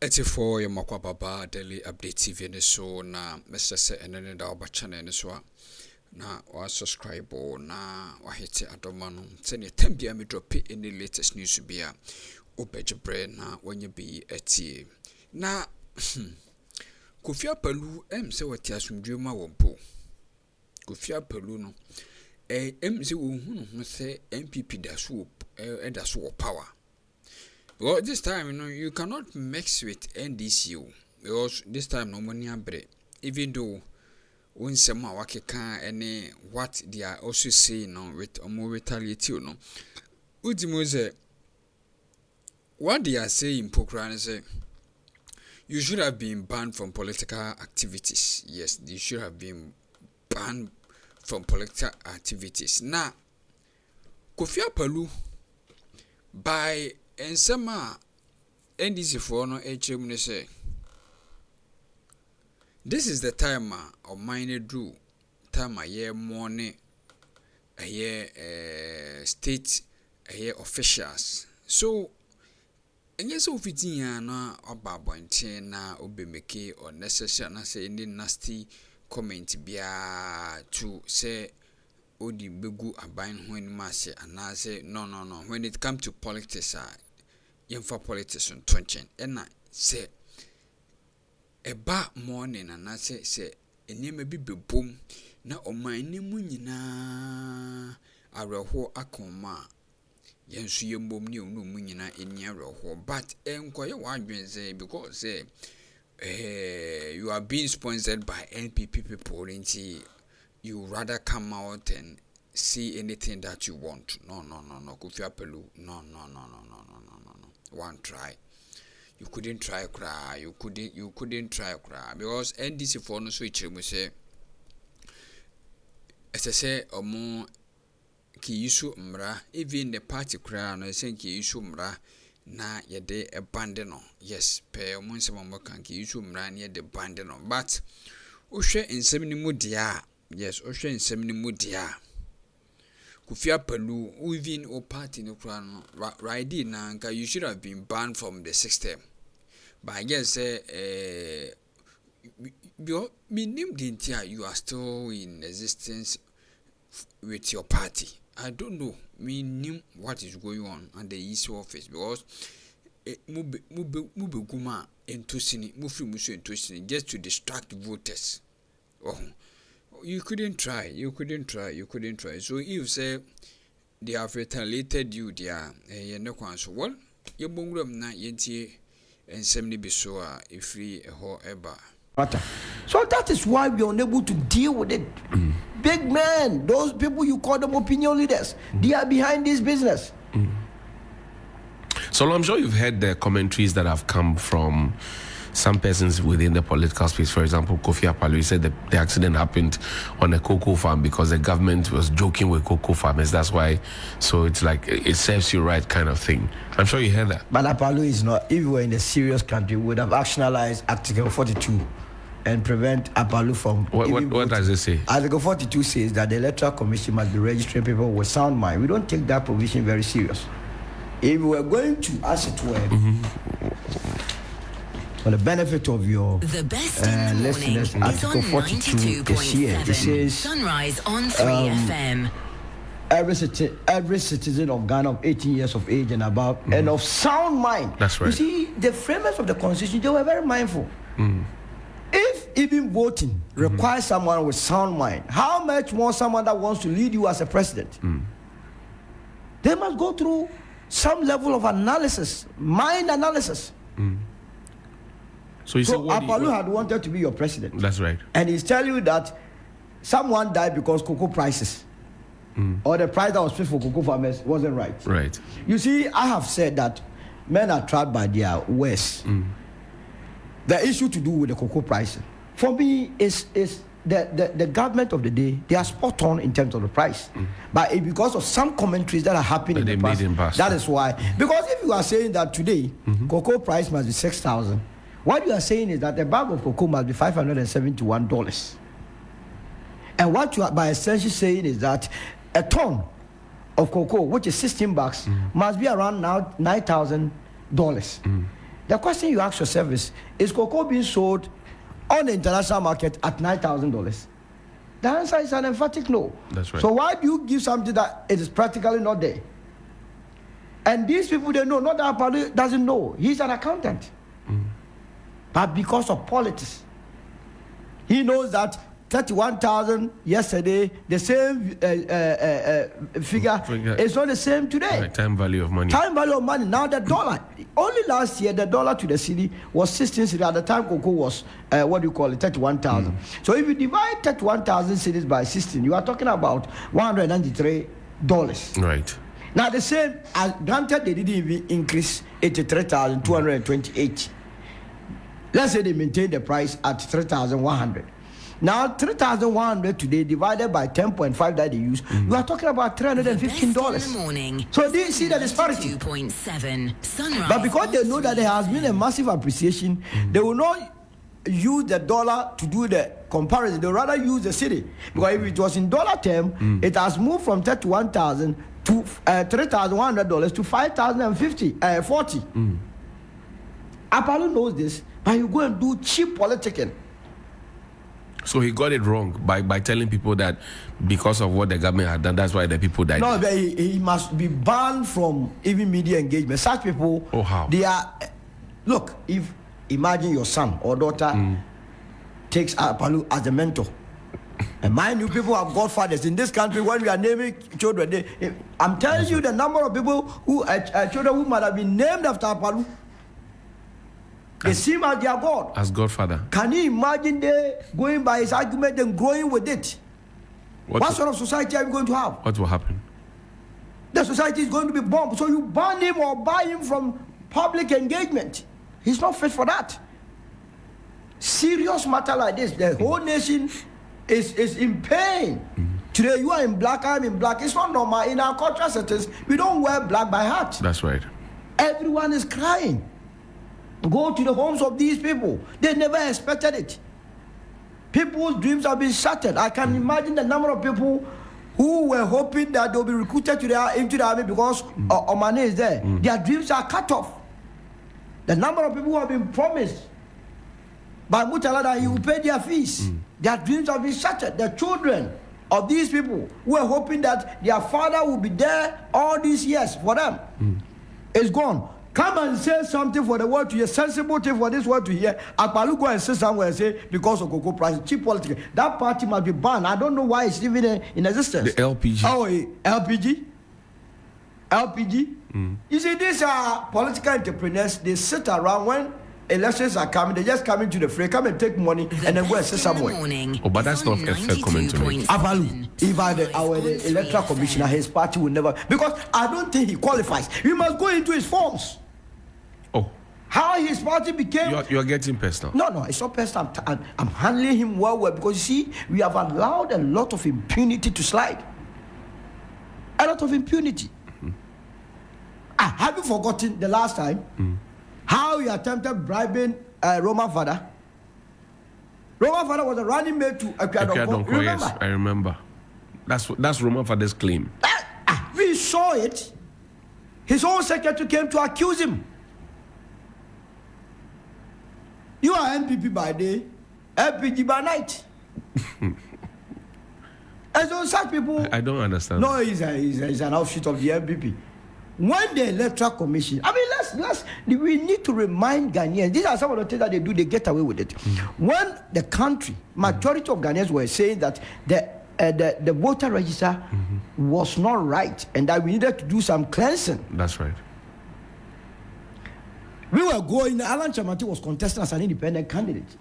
84 ya makwa baba daily update TV ne so na Mr. Se enene da oba channel ne so na wa subscribe na wa hit adoma no se ne tambia me drop any latest news bia obejebre na wanye bi atie na Kofi Akpaloo se wati asumdwema wompo Kofi Akpaloo no se wo hunu ho se MPP da so power. Well, this time, you cannot mix with NDC because this time no money abre. Even though when some can any what they are also saying with more retaliate what they are saying Pokran say you should have been banned from political activities. Yes, they should have been banned from political activities. Now, Kofi Akpaloo by and some NDC for no HM say this is the time of minor do time a year morning a year state a year officials. So and yes of it na oba na obe make or necessary na say any nasty comment bia to say odi begu aban ho ni ma se ana say no when it come to politics yemfa politics on twenchen na say eba morning ana say enema bi bebom na oman ni mu nyina areho Akroma yensu yembom ni onu mu nyina eni areho but enkoye wadwen say because say you are being sponsored by NPP people into you rather come out and see anything that you want. No. Kofi Akpaloo. No. One try. You couldn't try cry. You couldn't try cry. Because NDC for no switch we say as I say omo ki issue mra even the party cry no say ki issue mra na yede e bande no. Yes, pe omo nsema kan ki issue mra na yede bande no. But ohwe nsem ni mu dia. Yes, Ocean Semini Mudia. Kofi Akpaloo, within or party no crown, right now, you should have been banned from the system. But I guess, you are still in existence with your party. I don't know, what is going on at the East office because Mube Guma entosini, Mufi Musu entosini, just to distract voters. Oh. You couldn't try. So if you say they have retaliated you, there, no answer. Well, you bongram na yenti and semni bisoa if free a whole eba. So that is why we are unable to deal with it. Big men, those people you call them opinion leaders, they are behind this business. So I'm sure you've heard the commentaries that have come from some persons within the political space. For example, Kofi Akpaloo said that the accident happened on a cocoa farm because the government was joking with cocoa farmers. That's why. So it's like it serves you right kind of thing. I'm sure you heard that. But Akpaloo is not. If we were in a serious country, we would have actionalized Article 42 and prevent Akpaloo from. What does it say? Article 42 says that the Electoral Commission must be registering people with sound mind. We don't take that provision very serious. If we were going to, as it were. For the benefit of your listeners, Article 42 is here. It says Sunrise on 3 FM. Every citizen of Ghana of 18 years of age and above and of sound mind. That's right. You see, the framers of the Constitution, they were very mindful. If even voting requires someone with sound mind, how much more someone that wants to lead you as a president? They must go through some level of analysis, mind analysis. So Akpaloo had wanted to be your president. That's right. And he's telling you that someone died because cocoa prices or the price that was paid for cocoa farmers wasn't right. Right. You see, I have said that men are trapped by their worst. The issue to do with the cocoa pricing, for me, is the government of the day. They are spot on in terms of the price. But because of some commentaries that are happening in the past, that is why. Because if you are saying that today, cocoa price must be 6,000, what you are saying is that a bag of cocoa must be $571. And what you are by essentially saying is that a ton of cocoa, which is 16 bucks, must be around now $9,000. The question you ask yourself is cocoa being sold on the international market at $9,000? The answer is an emphatic no. That's right. So why do you give something that it is practically not there? And these people, they know, not that Akpaloo doesn't know. He's an accountant. But because of politics, he knows that 31,000 yesterday, the same figure is not the same today. Time value of money. Time value of money. Now the dollar, only last year, the dollar to the city was 16 cedis. At the time, cocoa was, 31,000. So if you divide 31,000 cedis by 16, you are talking about $193. Right. Now the same, granted they didn't even increase 83,228. Let's say they maintain the price at 3,100. Now 3,100 today divided by 10.5 that they use, you are talking about $315. So do you see the disparity? 2.7 sunrise. But because they know that there has been a massive appreciation, they will not use the dollar to do the comparison. They will rather use the city. Because if it was in dollar term, it has moved from 31,000 to $3,100 to $5,040. Akpaloo knows this, but you go and do cheap politicking. So he got it wrong by telling people that because of what the government had done, that's why the people died. No, but he must be banned from even media engagement. Such people, how? They are. Look, if imagine your son or daughter takes Akpaloo as a mentor. And mind you, people have godfathers in this country. When we are naming children, I'm telling you the number of people who children who might have been named after Akpaloo. They see him as their God. As Godfather. Can you imagine they going by his argument and growing with it? What sort of society are we going to have? What will happen? The society is going to be bombed. So you ban him or buy him from public engagement. He's not fit for that. Serious matter like this, the whole nation is in pain. Today you are in black, I'm in black. It's not normal. In our cultural settings, we don't wear black by heart. That's right. Everyone is crying. Go to the homes of these people. They never expected it. People's dreams have been shattered. I can imagine the number of people who were hoping that they'll be recruited into the army because Omane is there. Their dreams are cut off. The number of people who have been promised by Mutala that he will pay their fees. Their dreams have been shattered. The children of these people who were hoping that their father will be there all these years for them is gone. Come and say something for the world to hear, sensible thing for this world to hear. Akpaloo go and say somewhere and say because of cocoa price, cheap politics. That party must be banned. I don't know why it's even in existence. The LPG. Oh, LPG? LPG? You see, these are political entrepreneurs. They sit around when elections are coming. They just come into the fray, come and take money, and then go and sit somewhere. Oh, but that's not a fair comment to make. Akpaloo, if our electoral commissioner, his party will never, because I don't think he qualifies. We must go into his forms. Oh, how his party became. You're getting personal. No, it's not personal. I'm handling him well, because you see, we have allowed a lot of impunity to slide. A lot of impunity. Have you forgotten the last time how he attempted bribing Roman father? Roman father was a running mate to Akpaloo. Yes, I remember. That's Roman father's claim. We saw it. His own secretary came to accuse him. You are NPP by day, LPG by night. And so such people. I don't understand. No, he's an offshoot of the NPP. When the electoral commission, I mean, we need to remind Ghanaians. These are some of the things that they do. They get away with it. When the country, majority of Ghanaians were saying that the voter register was not right and that we needed to do some cleansing. That's right. We were going. Alan Chamati was contesting as an independent candidate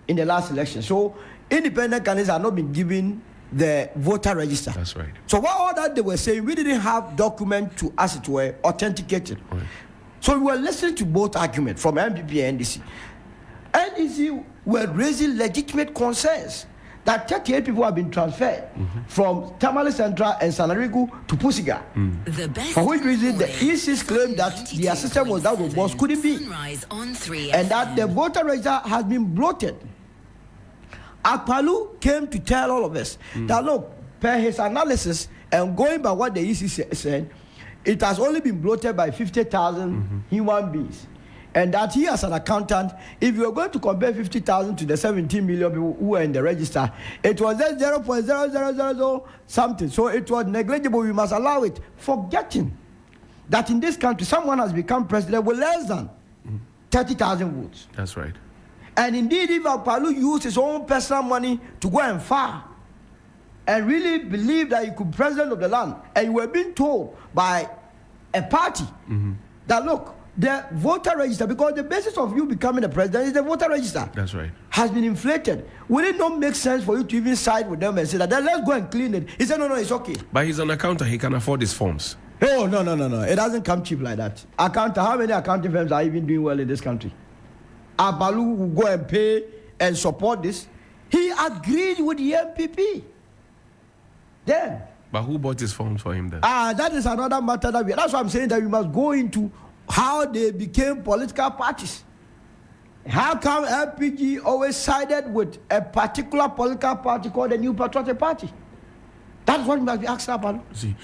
in the last election. So independent candidates are not been given the voter register. That's right. So what all that they were saying, we didn't have document to, as it were, authenticated. Right. So we were listening to both arguments from MPP and NDC. NDC were raising legitimate concerns that 38 people have been transferred from Tamale Central and Sanarigu to Pusiga. For which reason the ECs claimed that their system was that robust, couldn't be. And that the voter register has been bloated. Akpaloo came to tell all of us that look, per his analysis and going by what the EC said, it has only been bloated by 50,000 human beings. And that he, as an accountant, if you are going to compare 50,000 to the 17 million people who are in the register, it was just 0.0000 something. So it was negligible. We must allow it. Forgetting that in this country, someone has become president with less than 30,000 votes. That's right. And indeed, if Akpaloo used his own personal money to go and file and really believe that he could be president of the land, and you were being told by a party that, look, the voter register, because the basis of you becoming a president is the voter register. That's right. Has been inflated. Will it not make sense for you to even side with them and say that, then let's go and clean it? He said, no, it's okay. But he's an accountant. He can afford his forms. Oh, no. It doesn't come cheap like that. How many accounting firms are even doing well in this country? Akpaloo will go and pay and support this. He agreed with the MPP. Then. But who bought his forms for him then? That is another matter. That's why I'm saying that we must go into how they became political parties. How come LPG always sided with a particular political party called the New Patriotic Party? That's what we must be asked about. See,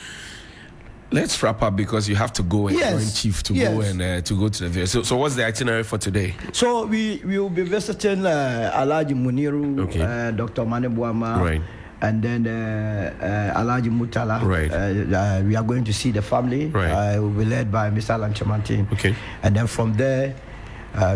let's wrap up because you have to go and join Chief to go and to go to the video. So what's the itinerary for today? So we will be visiting Alhaji Muniru, Dr. Manebuama, right, and then Alhaji Mutala. Right. We are going to see the family. Right. We'll be led by Mr. Lanchamantin. Okay. And then from there,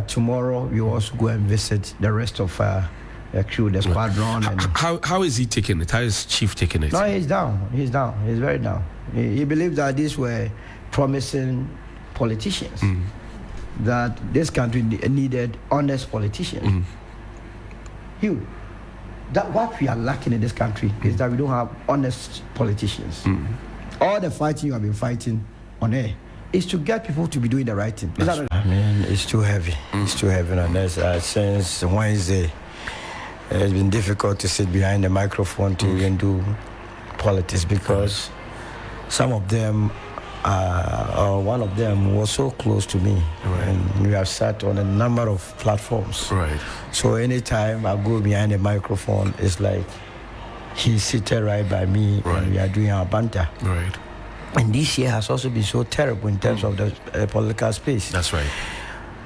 tomorrow we will also go and visit the rest of the crew, the squadron. And how is he taking it? How is Chief taking it? No, he's down. He's very down. He believes that these were promising politicians, that this country needed honest politicians. That what we are lacking in this country is that we don't have honest politicians. All the fighting you have been fighting on air is to get people to be doing the right thing. I mean, it's too heavy. It's too heavy on us. Since Wednesday, it's been difficult to sit behind the microphone to even do politics because some of them, or one of them, was so close to me, and we have sat on a number of platforms. Right. So anytime I go behind the microphone, it's like he's seated right by me, and we are doing our banter. Right. And this year has also been so terrible in terms of the political space. That's right.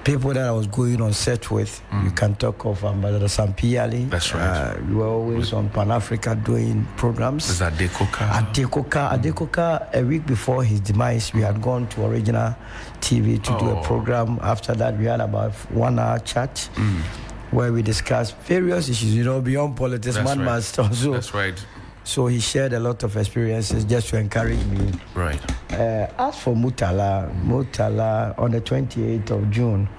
People that I was going on set with, you can talk of Ambassador Sampiali. That's right. We were always on Pan-Africa doing programs. There's Adekoka, a week before his demise, we had gone to Original TV to do a program. After that, we had about 1 hour chat where we discussed various issues, beyond politics. That's right. So he shared a lot of experiences just to encourage me. Right. As for Mutala, on the 28th of June,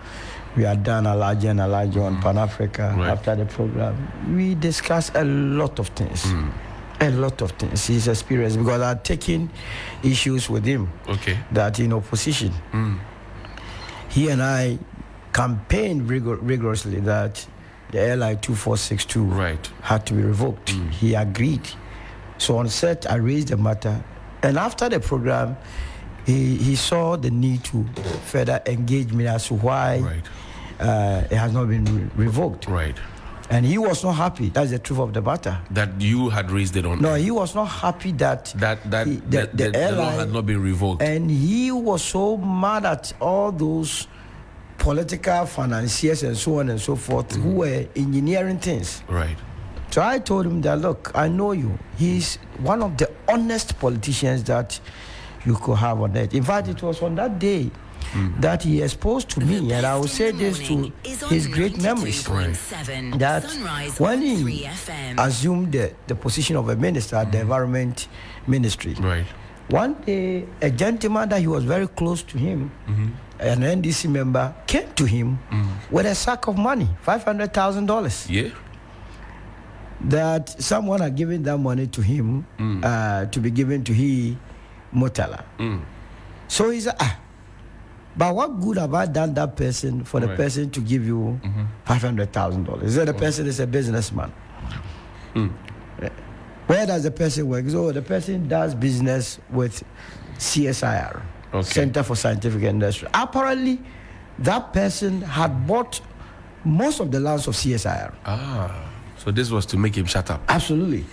we had done Alhaji on Pan-Africa. After the program, we discussed a lot of things. A lot of things. His experience, because I had taken issues with him. That in opposition, he and I campaigned rigorously that the LI 2462 had to be revoked. He agreed. So on set, I raised the matter. And after the program, he saw the need to further engage me as to why it has not been revoked. Right. And he was not happy. That's the truth of the matter. That you had raised it on. No, he was not happy that the law had not been revoked. And he was so mad at all those political financiers and so on and so forth who were engineering things. Right. So I told him that, look, I know you. He's one of the honest politicians that you could have on that. In fact, it was on that day that he exposed to me, and I will say this to his great memories, that when he assumed the position of a minister at the Environment Ministry, one day a gentleman that he was very close to him, an NDC member, came to him with a sack of money, $500,000. Yeah. That someone had given that money to him to be given to Mutala. So he said, but what good have I done that person for the person to give you $500,000? He said the person is a businessman. Where does the person work? So the person does business with CSIR, Center for Scientific Industry. Apparently, that person had bought most of the lands of CSIR. So this was to make him shut up. Absolutely.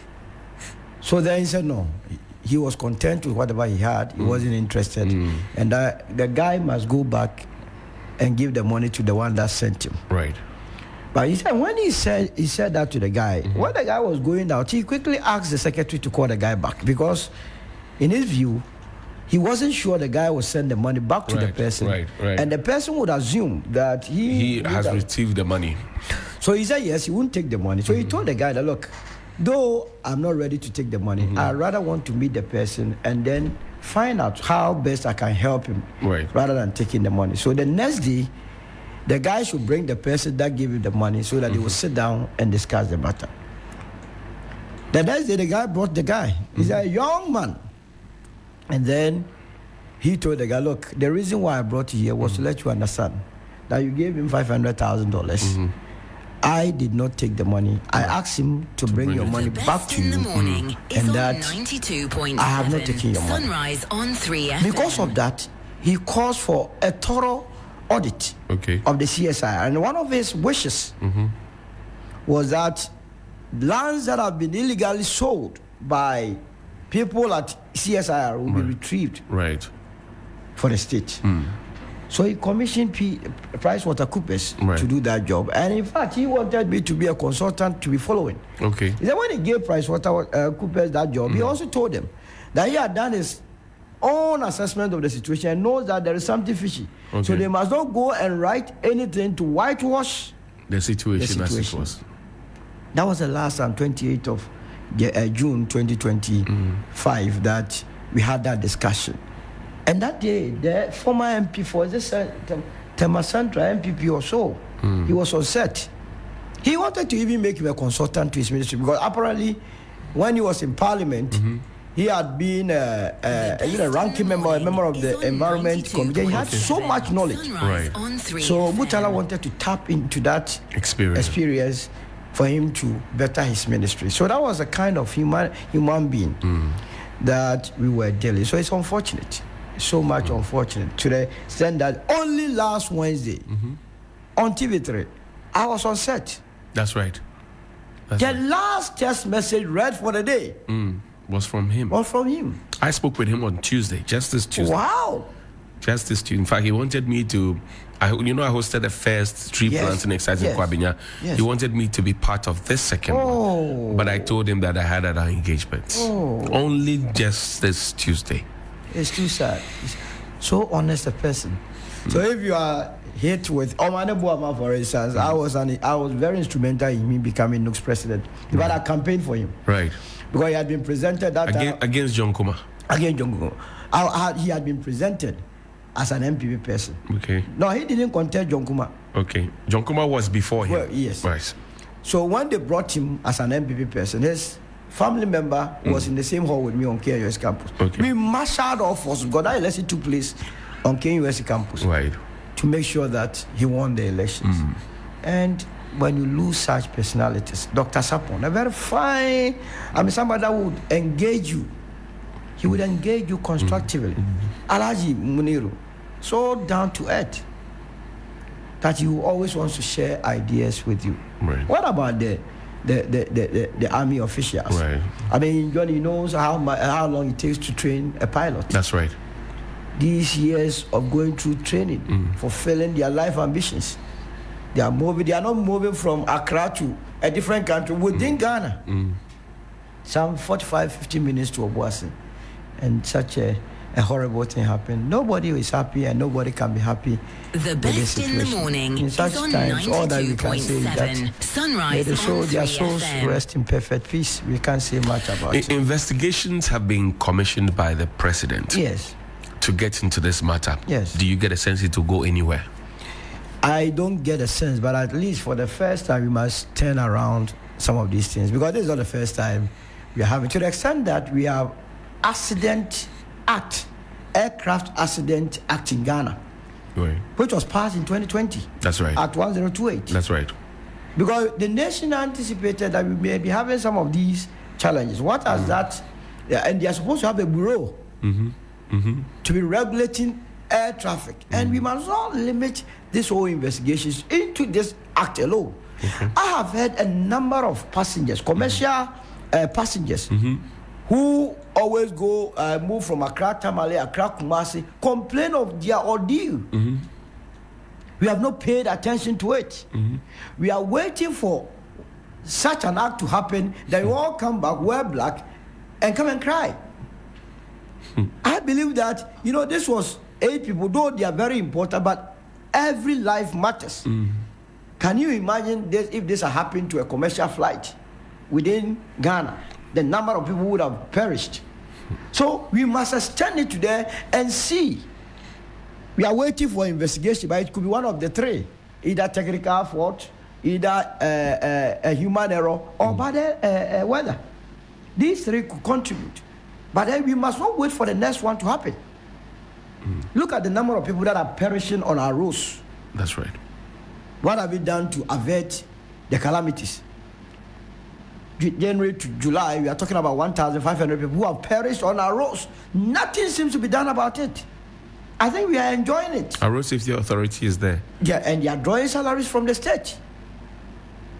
So then he said no. He was content with whatever he had. He wasn't interested. And the guy must go back and give the money to the one that sent him. Right. But he said when he said that to the guy, when the guy was going out, he quickly asked the secretary to call the guy back because, in his view, he wasn't sure the guy would send the money back to the person. Right. And the person would assume that he has received the money. So he said yes, he wouldn't take the money. So he told the guy that, look, though I'm not ready to take the money, I rather want to meet the person and then find out how best I can help him rather than taking the money. So the next day, the guy should bring the person that gave him the money so that they will sit down and discuss the matter. The next day, the guy brought the guy. He's a young man. And then he told the guy, look, the reason why I brought you here was to let you understand that you gave him $500,000. I did not take the money. I asked him to bring your money back to you, and that I have not taken your money. Sunrise on 3FM. Because of that, he calls for a thorough audit of the CSI, and one of his wishes was that lands that have been illegally sold by people at CSIR will be retrieved for the state. So he commissioned PricewaterhouseCoopers to do that job. And in fact, he wanted me to be a consultant to be following. He said when he gave PricewaterhouseCoopers that job, he also told them that he had done his own assessment of the situation and knows that there is something fishy. So they must not go and write anything to whitewash the situation as it was. That was the last time, 28th of June 2025, that we had that discussion. And that day, the former MP for this Temasantra MPP or so, he was on set. He wanted to even make him a consultant to his ministry because apparently, when he was in Parliament, he had been a ranking member, a member of the Environment Committee. He had so much knowledge. So Mutala wanted to tap into that experience for him to better his ministry. So that was a kind of human being that we were dealing. So it's unfortunate. So much unfortunate to the extent that only last Wednesday on TV3 I was on set. That's right. The last text message read for the day was from him. I spoke with him on Tuesday, just this Tuesday. Wow. Just this Tuesday. In fact, he wanted me to, I hosted the first tree planting exercise in Kwabinya. He wanted me to be part of this second one. But I told him that I had other engagements. Only just this Tuesday. It's too sad. It's so honest a person. So if you are hit with Omane Boama, for instance, I was very instrumental in me becoming Newz president. In fact, I campaigned for him. Because he had been presented that against John Kuma. Against John Kuma. He had been presented as an MPP person. No, he didn't contest John Kuma. John Kuma was before him. Well, yes. So when they brought him as an MPP person, his family member was in the same hall with me on KUS campus. We marshaled all forces because that election took place on KUS campus to make sure that he won the elections. And when you lose such personalities, Dr. Sapon, a very fine, somebody that would engage you. He would engage you constructively. Alhaji Muniru, so down to earth that he always wants to share ideas with you. What about the army officials? Johnny knows how long it takes to train a pilot. That's right. These years of going through training, fulfilling their life ambitions. They are not moving from Accra to a different country within Ghana. Some 45-50 minutes to Obuasi. And such a horrible thing happened. Nobody is happy and nobody can be happy. The best in the morning in such times, all that we can say is that Sunrise their souls rest in perfect peace. We can't say much about it. Investigations have been commissioned by the president. To get into this matter. Do you get a sense it will go anywhere? I don't get a sense, but at least for the first time, we must turn around some of these things because this is not the first time we are having. To the extent that we have Aircraft Accident Act in Ghana, which was passed in 2020. That's right. Act 1028. That's right. Because the nation anticipated that we may be having some of these challenges. What has that? And they are supposed to have a bureau to be regulating air traffic. And we must not limit this whole investigations into this act alone. I have heard a number of passengers, commercial passengers, who always go move from Accra Tamale, Accra Kumasi, complain of their ordeal. We have not paid attention to it. We are waiting for such an act to happen that you all come back, wear black, and come and cry. I believe that, this was 8 people, though they are very important, but every life matters. Can you imagine this if this had happened to a commercial flight within Ghana? The number of people would have perished. So we must extend it to there and see. We are waiting for investigation, but it could be one of the 3. Either technical fault, either a human error, or bad weather. These 3 could contribute. But then we must not wait for the next one to happen. Look at the number of people that are perishing on our roads. That's right. What have we done to avert the calamities? January to July, we are talking about 1,500 people who have perished on our roads. Nothing seems to be done about it. I think we are enjoying it. Our road safety authority is there. Yeah, and they are drawing salaries from the state.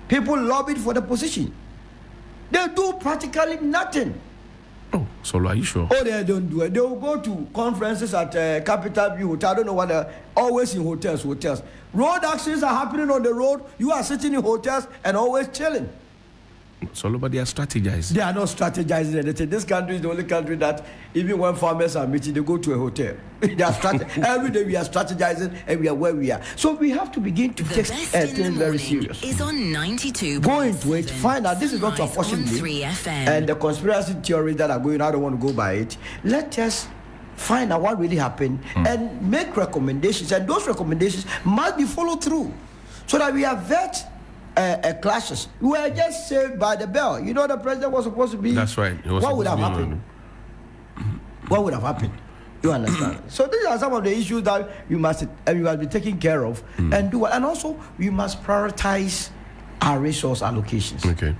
People lobbied for the position. They do practically nothing. Oh, Solo, are you sure? Oh, they don't do it. They will go to conferences at Capital View Hotel. I don't know what. Always in hotels. Road accidents are happening on the road. You are sitting in hotels and always chilling. Solo, but they are strategizing. They are not strategizing anything. This country is the only country that even when farmers are meeting, they go to a hotel. They are every day we are strategizing and we are where we are. So we have to begin to take things very serious. Is on 92. Go into it, find out. This is not unfortunately. And the conspiracy theories that are going, I don't want to go by it. Let us find out what really happened and make recommendations. And those recommendations must be followed through so that we avert clashes. We were just saved by the bell. The president was supposed to be. That's right. What would have happened? What would have happened? You understand? So these are some of the issues that we must be taking care of and do. And also, we must prioritize our resource allocations. Okay.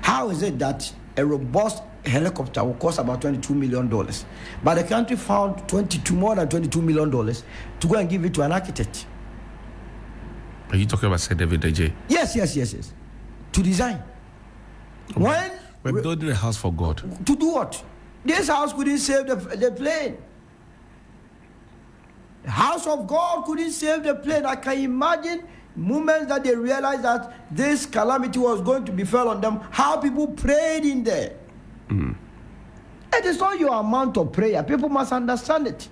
How is it that a robust helicopter will cost about $22 million, but the country found more than $22 million to go and give it to an architect? Are you talking about Sir David AJ? Yes. To design. When we're building a house for God. To do what? This house couldn't save the plane. The house of God couldn't save the plane. I can imagine moments that they realized that this calamity was going to befall on them, how people prayed in there. It is not your amount of prayer. People must understand it.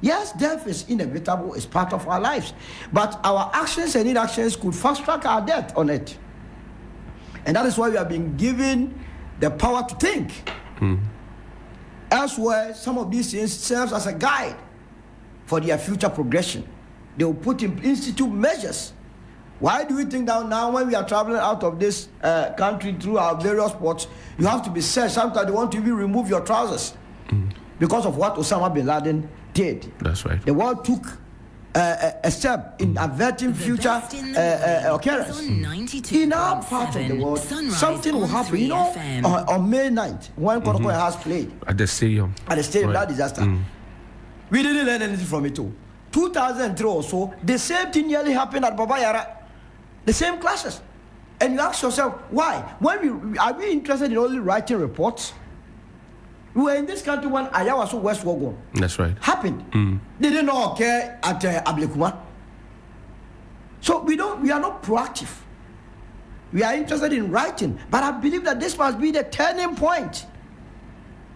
Yes, death is inevitable, it's part of our lives. But our actions and inactions could fast track our death on it. And that is why we have been given the power to think. Elsewhere, some of these things serves as a guide for their future progression. They will put in institute measures. Why do we think that now when we are traveling out of this country through our various ports, you have to be searched? Sometimes they want to even remove your trousers because of what Osama bin Laden did. That's right. The world took a step in averting future occurrence. In our part of the world, something will happen. On May 9th, when Kotoko has played at the stadium, right. That disaster. We didn't learn anything from it too. 2003 or so, the same thing nearly happened at Baba Yara. The same clashes. And you ask yourself, why? Are we interested in only writing reports? We were in this country when Ayawaso West Wogon. That's right. Happened. They didn't know occur at Ablekuma. So we are not proactive. We are interested in writing, but I believe that this must be the turning point.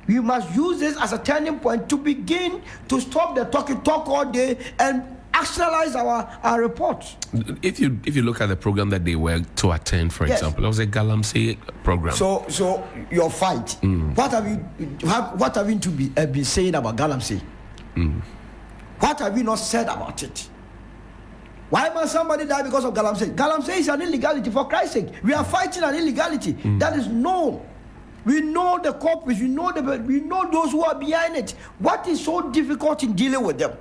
We must use this as a turning point to begin to stop the talk all day and actualize our reports. If you look at the program that they were to attend, for example, it was a Galamsey program. So your fight. What have you been saying about Galamsey? What have you not said about it? Why must somebody die because of Galamsey? Galamsey is an illegality, for Christ's sake. We are fighting an illegality that is known. We know the culprits. We know those who are behind it. What is so difficult in dealing with them?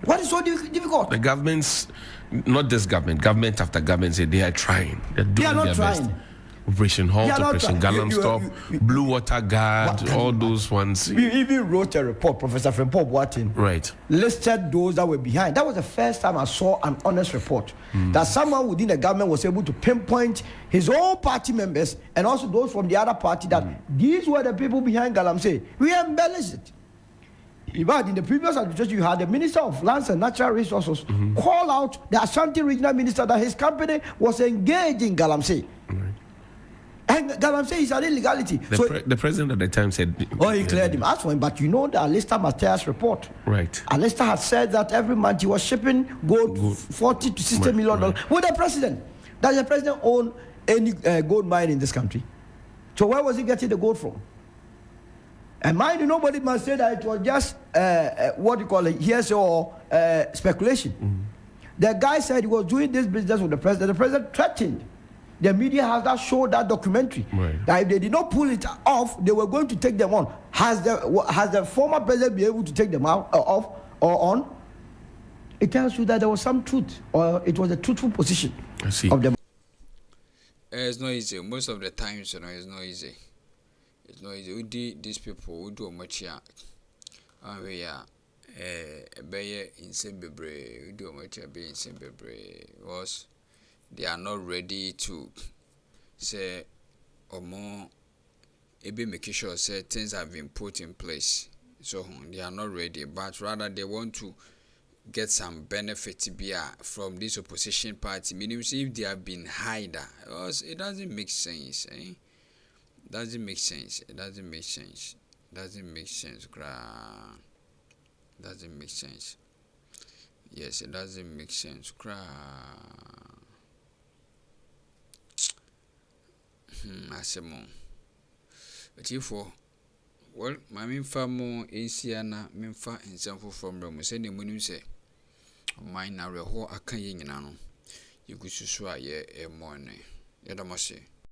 What is so difficult? The governments, not this government after government, say they are trying. They are not their trying. Best. Operation Halt, Operation Galam Stop, Blue Water Guard, all those ones. We even wrote a report, Professor Frempong Boateng. Right. Listed those that were behind. That was the first time I saw an honest report that someone within the government was able to pinpoint his own party members and also those from the other party that these were the people behind Galamsey. We embellished it. in the previous administration, you had the Minister of Lands and Natural Resources call out the Ashanti Regional Minister that his company was engaged in Galamsey. And Galamsey is an illegality. The president at the time said... Oh, he cleared him. As for him, but you know the Alistair Mateus report. Right. Alistair had said that every month he was shipping gold 40 to 60 million dollars with the president. Does the president own any gold mine in this country? So where was he getting the gold from? And mind you, nobody must say that it was just what you call it, hearsay or speculation. The guy said he was doing this business with the president. The president threatened. The media has that showed that documentary. Right. That if they did not pull it off, they were going to take them on. Has the former president been able to take them off or on? It tells you that there was some truth, or it was a truthful position. I see. Of them. It's not easy. Most of the times, you know, it's not easy. It's not easy. We do these people who do much here. We are in Simbebre. We do much here in Simbebre. Was they are not ready to say or more. Maybe making sure say things have been put in place. So they are not ready, but rather they want to get some benefit from this opposition party. Meaning, if they have been hidden, it doesn't make sense. Doesn't make sense. It doesn't make sense. Doesn't make sense. Doesn't make sense. Yes, it doesn't make sense. I say more. But if well, my main family is here na main fa example from Rome. Say the money say, mine na reho akan ye nyina no. You go susu aye e morning. Yedamase.